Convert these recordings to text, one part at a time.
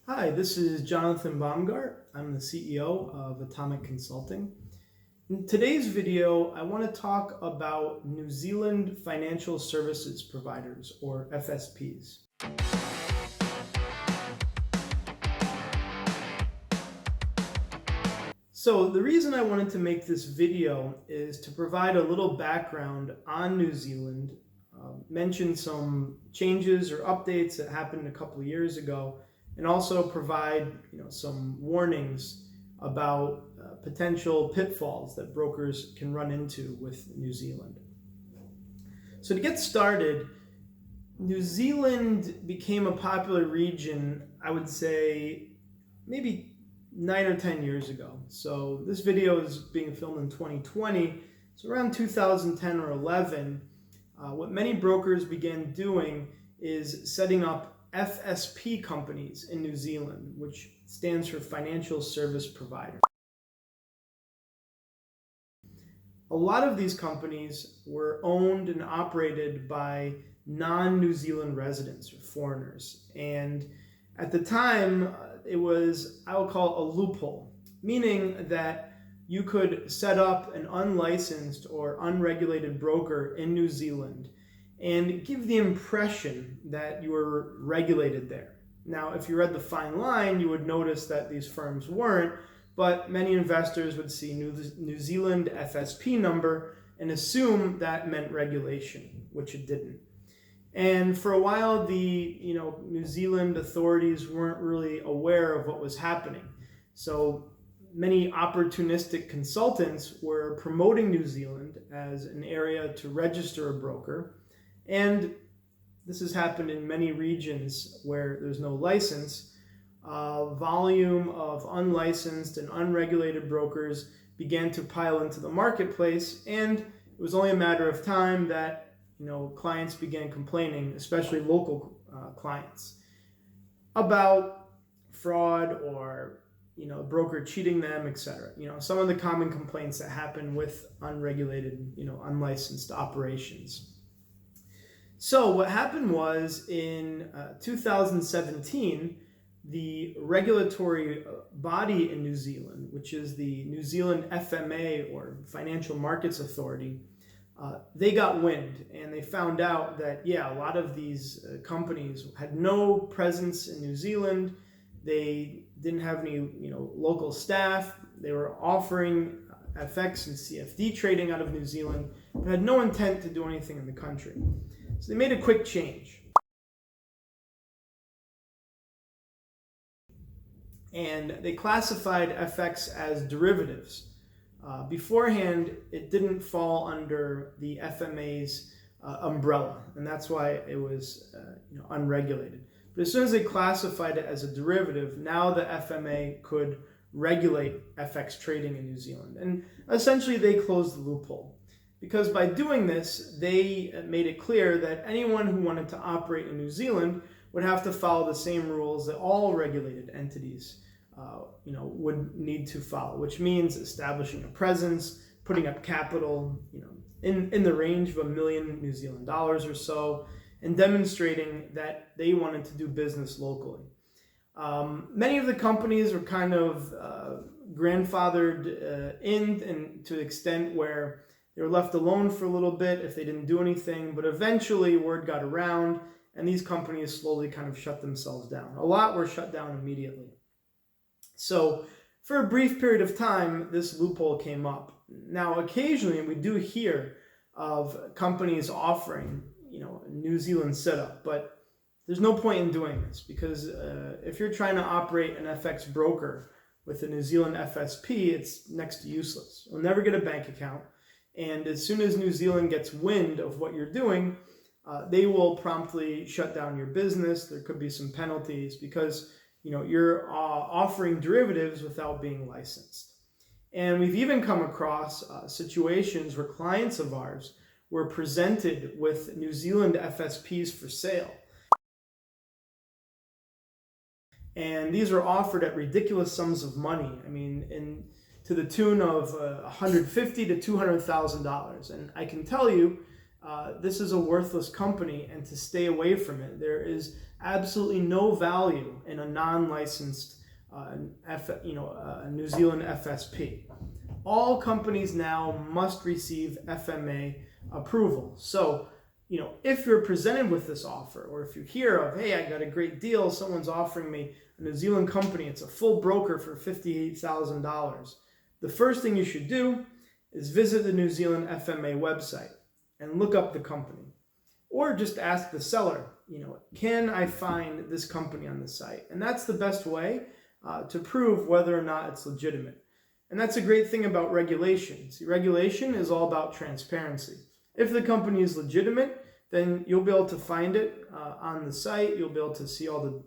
Hi, this is Jonathan Baumgart. I'm the CEO of Atomic Consulting. In today's video, I want to talk about New Zealand financial services providers, or FSPs. So the reason I wanted to make this video is to provide a little background on New Zealand, mention some changes or updates that happened a couple of years ago, and also provide some warnings about potential pitfalls that brokers can run into with New Zealand. So to get started, New Zealand became a popular region, I would say, maybe 9 or 10 years ago. So this video is being filmed in 2020. So around 2010 or 11, what many brokers began doing is setting up FSP companies in New Zealand, which stands for Financial Service Provider. A lot of these companies were owned and operated by non-New Zealand residents or foreigners. And at the time, it was, I would call it a loophole, meaning that you could set up an unlicensed or unregulated broker in New Zealand and give the impression that you were regulated there. Now, if you read the fine line, you would notice that these firms weren't, but many investors would see New Zealand FSP number and assume that meant regulation, which it didn't. And for a while, the New Zealand authorities weren't really aware of what was happening. So many opportunistic consultants were promoting New Zealand as an area to register a broker. And this has happened in many regions where there's no license. Volume of unlicensed and unregulated brokers began to pile into the marketplace, and it was only a matter of time that clients began complaining, especially local clients, about fraud or broker cheating them, etc. Some of the common complaints that happen with unregulated, unlicensed operations. So what happened was in 2017, the regulatory body in New Zealand, which is the New Zealand FMA or Financial Markets Authority, they got wind and they found out that, a lot of these companies had no presence in New Zealand. They didn't have any, local staff. They were offering FX and CFD trading out of New Zealand, but had no intent to do anything in the country. So they made a quick change. And they classified FX as derivatives. Beforehand, it didn't fall under the FMA's umbrella, and that's why it was unregulated. But as soon as they classified it as a derivative, now the FMA could regulate FX trading in New Zealand. And essentially, they closed the loophole. Because by doing this, they made it clear that anyone who wanted to operate in New Zealand would have to follow the same rules that all regulated entities would need to follow, which means establishing a presence, putting up capital, in the range of $1 million New Zealand dollars or so, and demonstrating that they wanted to do business locally. Many of the companies were kind of grandfathered in to the extent where they were left alone for a little bit if they didn't do anything, but eventually word got around and these companies slowly kind of shut themselves down. A lot were shut down immediately. So for a brief period of time, this loophole came up. Now, occasionally we do hear of companies offering, a New Zealand setup, but there's no point in doing this because if you're trying to operate an FX broker with a New Zealand FSP, it's next to useless. You'll never get a bank account. And as soon as New Zealand gets wind of what you're doing, they will promptly shut down your business. There could be some penalties because you're offering derivatives without being licensed. And we've even come across situations where clients of ours were presented with New Zealand FSPs for sale. And these were offered at ridiculous sums of money. I mean, to the tune of $150,000 to $200,000. And I can tell you, this is a worthless company, and to stay away from it. There is absolutely no value in a non-licensed New Zealand FSP. All companies now must receive FMA approval. So, if you're presented with this offer, or if you hear of, hey, I got a great deal, someone's offering me a New Zealand company, it's a full broker for $58,000. The first thing you should do is visit the New Zealand FMA website and look up the company. Or just ask the seller, can I find this company on the site? And that's the best way to prove whether or not it's legitimate. And that's a great thing about regulation. See, regulation is all about transparency. If the company is legitimate, then you'll be able to find it on the site. You'll be able to see all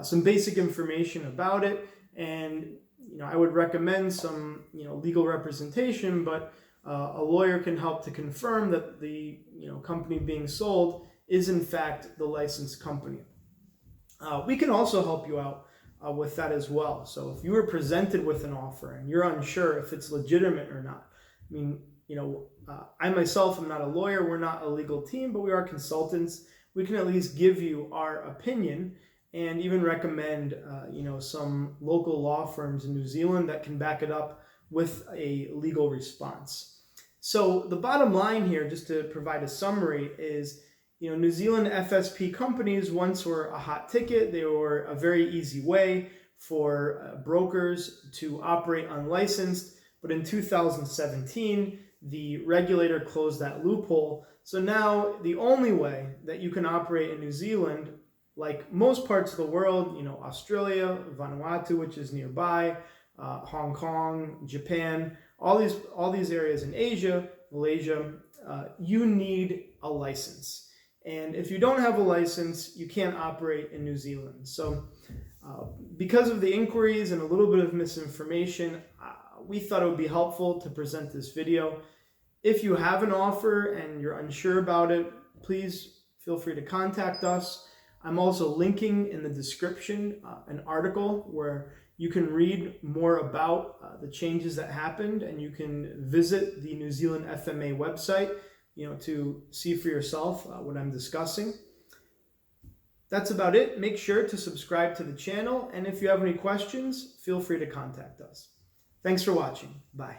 some basic information about it. And I would recommend some legal representation, but a lawyer can help to confirm that the company being sold is in fact the licensed company. We can also help you out with that as well. So if you were presented with an offer and you're unsure if it's legitimate or not, I myself am not a lawyer, we're not a legal team, but we are consultants. We can at least give you our opinion and even recommend some local law firms in New Zealand that can back it up with a legal response. So the bottom line here, just to provide a summary, is New Zealand FSP companies once were a hot ticket. They were a very easy way for brokers to operate unlicensed. But in 2017, the regulator closed that loophole. So now the only way that you can operate in New Zealand, like most parts of the world, Australia, Vanuatu, which is nearby, Hong Kong, Japan, all these areas in Asia, Malaysia, you need a license. And if you don't have a license, you can't operate in New Zealand. So because of the inquiries and a little bit of misinformation, we thought it would be helpful to present this video. If you have an offer and you're unsure about it, please feel free to contact us. I'm also linking in the description an article where you can read more about the changes that happened, and you can visit the New Zealand FMA website, to see for yourself what I'm discussing. That's about it. Make sure to subscribe to the channel, and if you have any questions, feel free to contact us. Thanks for watching. Bye.